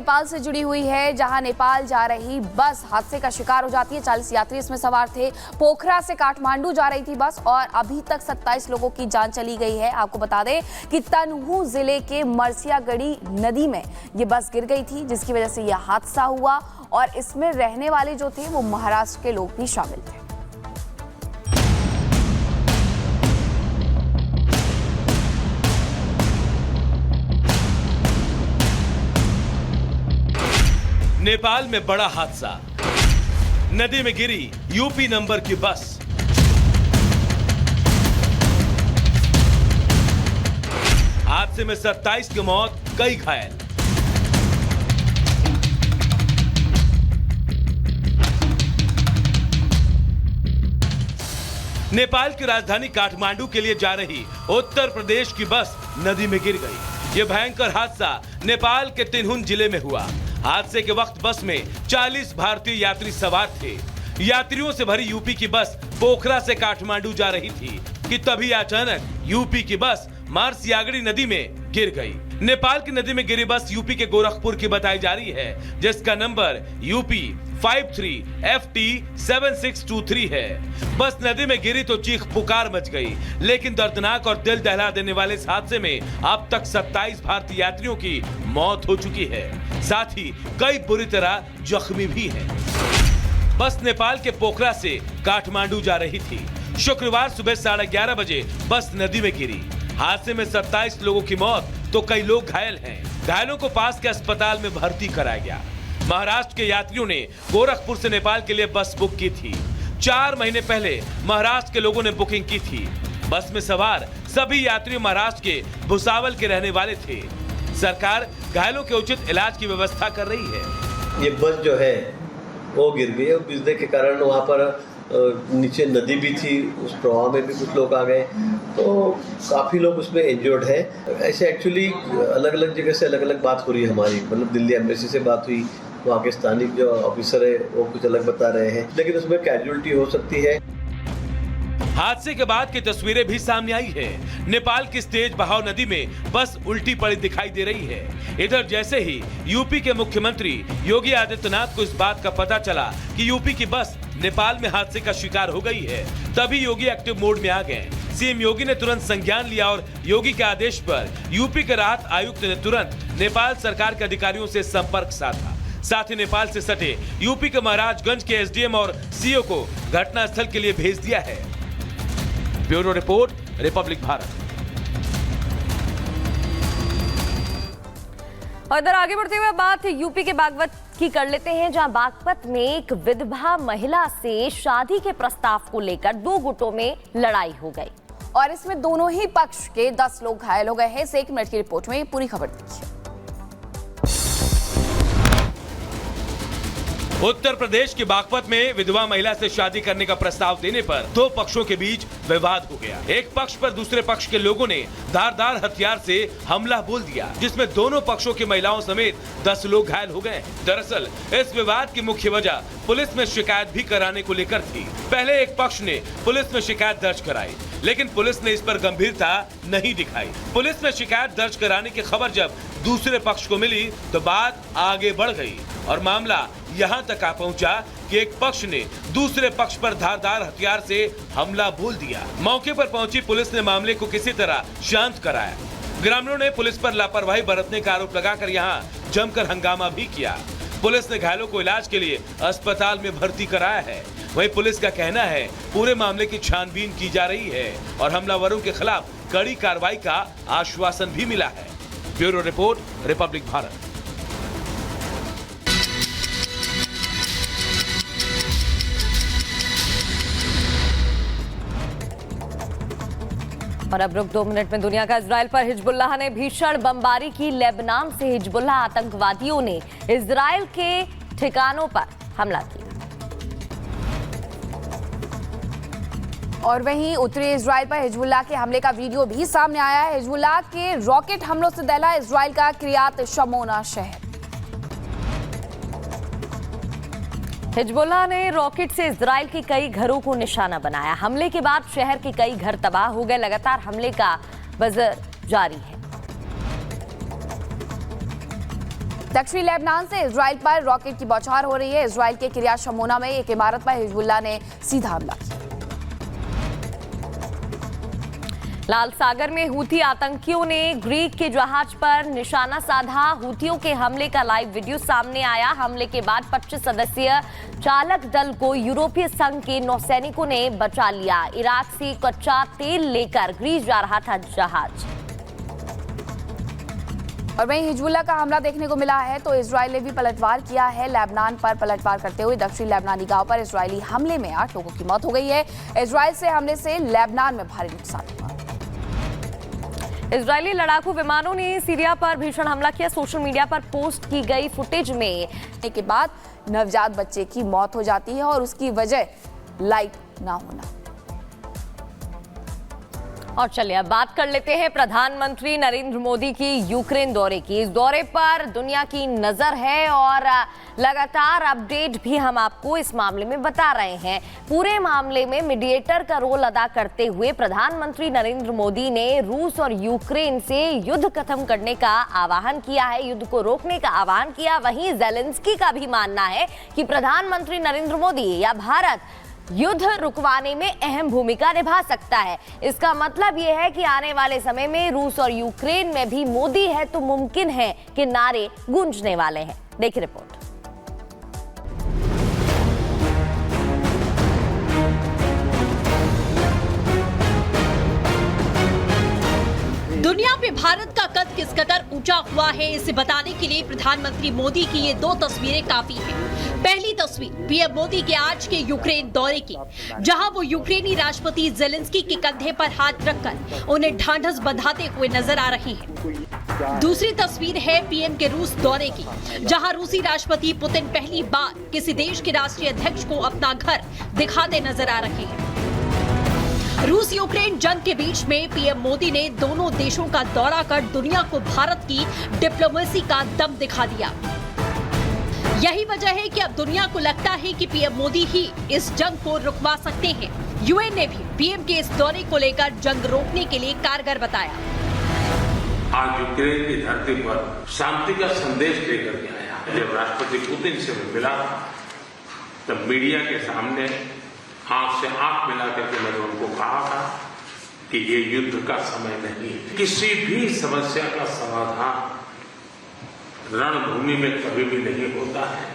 नेपाल से जुड़ी हुई है, जहां नेपाल जा रही बस हादसे का शिकार हो जाती है। 40 यात्री इसमें सवार थे। पोखरा से काठमांडू जा रही थी बस और अभी तक 27 लोगों की जान चली गई है। आपको बता दें कि तनहू जिले के मरसियागढ़ी नदी में ये बस गिर गई थी, जिसकी वजह से यह हादसा हुआ और इसमें रहने वाले जो थे वो महाराष्ट्र के लोग भी शामिल थे। नेपाल में बड़ा हादसा, नदी में गिरी यूपी नंबर की बस। हादसे में 27 की मौत, कई घायल। नेपाल की राजधानी काठमांडू के लिए जा रही उत्तर प्रदेश की बस नदी में गिर गई। यह भयंकर हादसा नेपाल के तिनहुन जिले में हुआ। हादसे के वक्त बस में 40 भारतीय यात्री सवार थे। यात्रियों से भरी यूपी की बस पोखरा से काठमांडू जा रही थी कि तभी अचानक यूपी की बस मरसियागढ़ी नदी में गिर गई। नेपाल की नदी में गिरी बस यूपी के गोरखपुर की बताई जा रही है, जिसका नंबर यूपी 53FT7623 है। बस नदी में गिरी तो चीख पुकार मच गई, लेकिन दर्दनाक और दिल दहला देने वाले इस हादसे में अब तक 27 भारतीय यात्रियों की मौत हो चुकी है, साथ ही कई बुरी तरह जख्मी भी हैं। बस नेपाल के पोखरा से काठमांडू जा रही थी। शुक्रवार सुबह 11:30 बजे बस नदी में गिरी। हादसे में 27 लोगों की मौत तो कई लोग घायल हैं। घायलों को पास के अस्पताल में भर्ती कराया गया। महाराष्ट्र के यात्रियों ने गोरखपुर से नेपाल के लिए बस बुक की थी। 4 महीने पहले महाराष्ट्र के लोगों ने बुकिंग की थी। बस में सवार सभी यात्री महाराष्ट्र के भुसावल के रहने वाले थे। सरकार घायलों के उचित इलाज की व्यवस्था कर रही है। ये बस जो है वो गिर गई और गिरने के कारण वहाँ पर नीचे नदी भी थी, उस प्रवाह में भी कुछ लोग आ गए, तो काफ़ी लोग उसमें इंजर्ड है। ऐसे एक्चुअली अलग अलग जगह से अलग अलग बात हो रही है हमारी, मतलब दिल्ली एम्बेसी से बात हुई, वहाँ के स्थानिक जो ऑफिसर है वो कुछ अलग बता रहे हैं, लेकिन उसमें कैजुअलिटी हो सकती है। हादसे के बाद की तस्वीरें भी सामने आई है। नेपाल की तेज बहाव नदी में बस उल्टी पड़ी दिखाई दे रही है। इधर जैसे ही यूपी के मुख्यमंत्री योगी आदित्यनाथ को इस बात का पता चला कि यूपी की बस नेपाल में हादसे का शिकार हो गई है, तभी योगी एक्टिव मोड में आ गए। सीएम योगी ने तुरंत संज्ञान लिया और योगी के आदेश पर यूपी के राहत आयुक्त ने तुरंत नेपाल सरकार के अधिकारियों से संपर्क साधा। साथ ही नेपाल से सटे यूपी के महाराजगंज के एसडीएम और सीओ को घटनास्थल के लिए भेज दिया है। Bureau report, Republic Bharat. और इधर आगे बढ़ते हुए बात यूपी के बागपत की कर लेते हैं, जहां बागपत में एक विधवा महिला से शादी के प्रस्ताव को लेकर 2 गुटों में लड़ाई हो गई और इसमें दोनों ही पक्ष के 10 लोग घायल हो गए हैं। 1 मिनट की रिपोर्ट में पूरी खबर देखिए। उत्तर प्रदेश के बागपत में विधवा महिला से शादी करने का प्रस्ताव देने पर 2 पक्षों के बीच विवाद हो गया। एक पक्ष पर दूसरे पक्ष के लोगों ने धारदार हथियार से हमला बोल दिया, जिसमें दोनों पक्षों की महिलाओं समेत 10 लोग घायल हो गए। दरअसल इस विवाद की मुख्य वजह पुलिस में शिकायत भी कराने को लेकर थी। पहले एक पक्ष ने पुलिस में शिकायत दर्ज कराई, लेकिन पुलिस ने इस पर गंभीरता नहीं दिखाई। पुलिस में शिकायत दर्ज कराने की खबर जब दूसरे पक्ष को मिली तो बात आगे बढ़ गई और मामला यहाँ तक आ पहुँचा कि एक पक्ष ने दूसरे पक्ष पर धारदार हथियार से हमला बोल दिया। मौके पर पहुंची पुलिस ने मामले को किसी तरह शांत कराया। ग्रामीणों ने पुलिस पर लापरवाही बरतने का आरोप लगाकर यहाँ जमकर हंगामा भी किया। पुलिस ने घायलों को इलाज के लिए अस्पताल में भर्ती कराया है। वहीं पुलिस का कहना है पूरे मामले की छानबीन की जा रही है और हमलावरों के खिलाफ कड़ी कार्रवाई का आश्वासन भी मिला है। Bureau report, Republic Bharat. और अब रुक 2 मिनट में दुनिया का इजराइल पर हिजबुल्लाह ने भीषण बमबारी की। लेबनान से हिजबुल्लाह आतंकवादियों ने इजराइल के ठिकानों पर हमला किया। और वहीं उत्तरी इजराइल पर हिजबुल्लाह के हमले का वीडियो भी सामने आया है। हिजबुल्लाह के रॉकेट हमलों से दहला इजराइल का किर्यात शमोना शहर। हिजबुल्लाह ने रॉकेट से इजराइल के कई घरों को निशाना बनाया। हमले के बाद शहर के कई घर तबाह हो गए। लगातार हमले का बजर जारी है। दक्षिणी लेबनान से इजराइल पर रॉकेट की बौछार हो रही है। इजराइल के किरियात शमोना में एक इमारत पर हिजबुल्लाह ने सीधा हमला किया। लाल सागर में हूथी आतंकियों ने ग्रीक के जहाज पर निशाना साधा। हूथियों के हमले का लाइव वीडियो सामने आया। हमले के बाद 25 सदस्यीय चालक दल को यूरोपीय संघ के नौसैनिकों ने बचा लिया। इराक से कच्चा तेल लेकर ग्रीस जा रहा था जहाज। और वहीं हिजबुल्लाह का हमला देखने को मिला है तो इजराइल ने भी पलटवार किया है। लेबनान पर पलटवार करते हुए दक्षिणी लेबनानी गांव पर इजरायली हमले में 8 लोगों की मौत हो गई है। इजराइल से हमले से लेबनान में भारी नुकसान हुआ। इजरायली लड़ाकू विमानों ने सीरिया पर भीषण हमला किया। सोशल मीडिया पर पोस्ट की गई फुटेज में के बाद नवजात बच्चे की मौत हो जाती है और उसकी वजह लाइट ना होना। और चलिए अब बात कर लेते हैं प्रधानमंत्री नरेंद्र मोदी की यूक्रेन दौरे की। इस दौरे पर दुनिया की नजर है और लगातार अपडेट भी हम आपको इस मामले में बता रहे हैं। पूरे मामले में मीडिएटर का रोल अदा करते हुए प्रधानमंत्री नरेंद्र मोदी ने रूस और यूक्रेन से युद्ध खत्म करने का आह्वान किया है, युद्ध को रोकने का आह्वान किया। वहीं जेलेंस्की का भी मानना है कि प्रधानमंत्री नरेंद्र मोदी या भारत युद्ध रुकवाने में अहम भूमिका निभा सकता है। इसका मतलब यह है कि आने वाले समय में रूस और यूक्रेन में भी मोदी है तो मुमकिन है कि नारे गूंजने वाले हैं। देखिए रिपोर्ट। दुनिया में भारत का कद किस कदर ऊंचा हुआ है, इसे बताने के लिए प्रधानमंत्री मोदी की ये 2 तस्वीरें काफी हैं। पहली तस्वीर पीएम मोदी के आज के यूक्रेन दौरे की, जहां वो यूक्रेनी राष्ट्रपति जेलेंस्की के कंधे पर हाथ रखकर उन्हें ढांढस बंधाते हुए नजर आ रहे हैं। दूसरी तस्वीर है पीएम के रूस दौरे की, जहां रूसी राष्ट्रपति पुतिन पहली बार किसी देश के राष्ट्रीय अध्यक्ष को अपना घर दिखाते नजर आ रहे हैं। रूस यूक्रेन जंग के बीच में पीएम मोदी ने दोनों देशों का दौरा कर दुनिया को भारत की डिप्लोमेसी का दम दिखा दिया। यही वजह है कि अब दुनिया को लगता है कि पीएम मोदी ही इस जंग को रुकवा सकते हैं। यूएन ने भी पीएम के इस दौरे को लेकर जंग रोकने के लिए कारगर बताया। आज यूक्रेन की धरती पर शांति का संदेश लेकर के आया। जब राष्ट्रपति पुतिन से मिला तब मीडिया के सामने आंख से आंख मिला करके मैंने उनको कहा था कि ये युद्ध का समय नहीं है। किसी भी समस्या का समाधान रणभूमि में कभी भी नहीं होता है।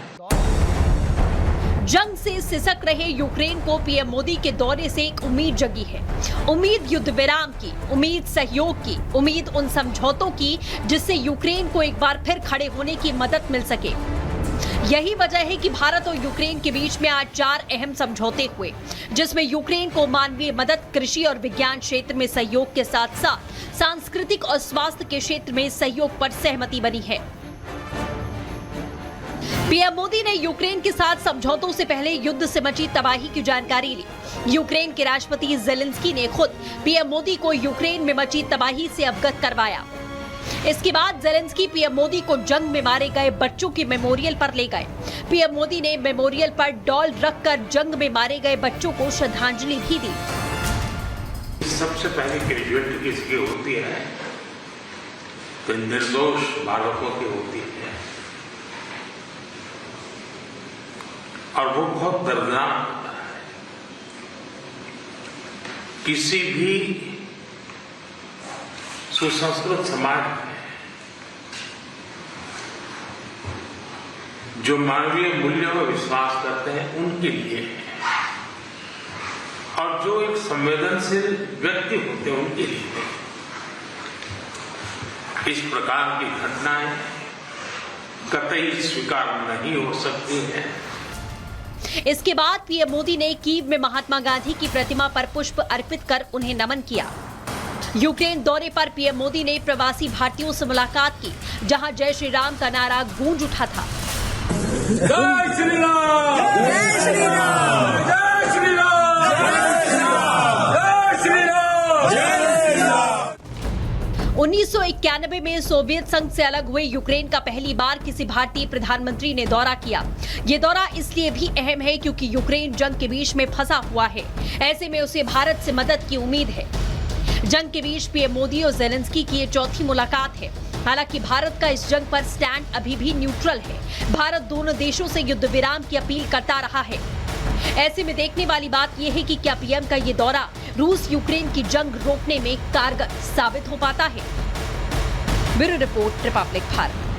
जंग से सिसक रहे यूक्रेन को पीएम मोदी के दौरे से एक उम्मीद जगी है। उम्मीद युद्ध विराम की, उम्मीद सहयोग की, उम्मीद उन समझौतों की जिससे यूक्रेन को एक बार फिर खड़े होने की मदद मिल सके। यही वजह है कि भारत और यूक्रेन के बीच में आज 4 अहम समझौते हुए, जिसमें यूक्रेन को मानवीय मदद, कृषि और विज्ञान क्षेत्र में सहयोग के साथ साथ सांस्कृतिक और स्वास्थ्य के क्षेत्र में सहयोग पर सहमति बनी है। पीएम मोदी ने यूक्रेन के साथ समझौतों से पहले युद्ध से मची तबाही की जानकारी ली। यूक्रेन के राष्ट्रपति जेलेंस्की ने खुद पीएम मोदी को यूक्रेन में मची तबाही से अवगत करवाया। इसके बाद जेलेंस्की पीएम मोदी को जंग में मारे गए बच्चों के मेमोरियल पर ले गए। पीएम मोदी ने मेमोरियल पर डॉल रखकर जंग में मारे गए बच्चों को श्रद्धांजलि भी दी। सबसे पहले ग्रेजुएटी किसकी होती है तो निर्दोष बालकों की होती है और वो बहुत दर्दनाक होता है। किसी भी सुसंस्कृत समाज में जो मानवीय मूल्यों में विश्वास करते हैं उनके लिए है और जो एक संवेदनशील व्यक्ति होते हैं उनके लिए इस प्रकार की घटनाएं कतई स्वीकार नहीं हो सकती हैं। इसके बाद पीएम मोदी ने कीव में महात्मा गांधी की प्रतिमा पर पुष्प अर्पित कर उन्हें नमन किया। यूक्रेन दौरे पर पीएम मोदी ने प्रवासी भारतीयों से मुलाकात की, जहां जय श्री राम का नारा गूंज उठा था। जय श्री राम, जय श्री राम, जय श्री राम, जय श्री राम, जय श्री राम। 1991 में सोवियत संघ से अलग हुए यूक्रेन का पहली बार किसी भारतीय प्रधानमंत्री ने दौरा किया। ये दौरा इसलिए भी अहम है क्योंकि यूक्रेन जंग के बीच में फंसा हुआ है। ऐसे में उसे भारत से मदद की उम्मीद है। जंग के बीच पीएम मोदी और जेलेंस्की की ये चौथी मुलाकात है। हालांकि भारत का इस जंग पर स्टैंड अभी भी न्यूट्रल है। भारत दोनों देशों से युद्ध विराम की अपील करता रहा है। ऐसे में देखने वाली बात यह है कि क्या पीएम का ये दौरा रूस यूक्रेन की जंग रोकने में कारगर साबित हो पाता है। Bureau report, Republic Bharat.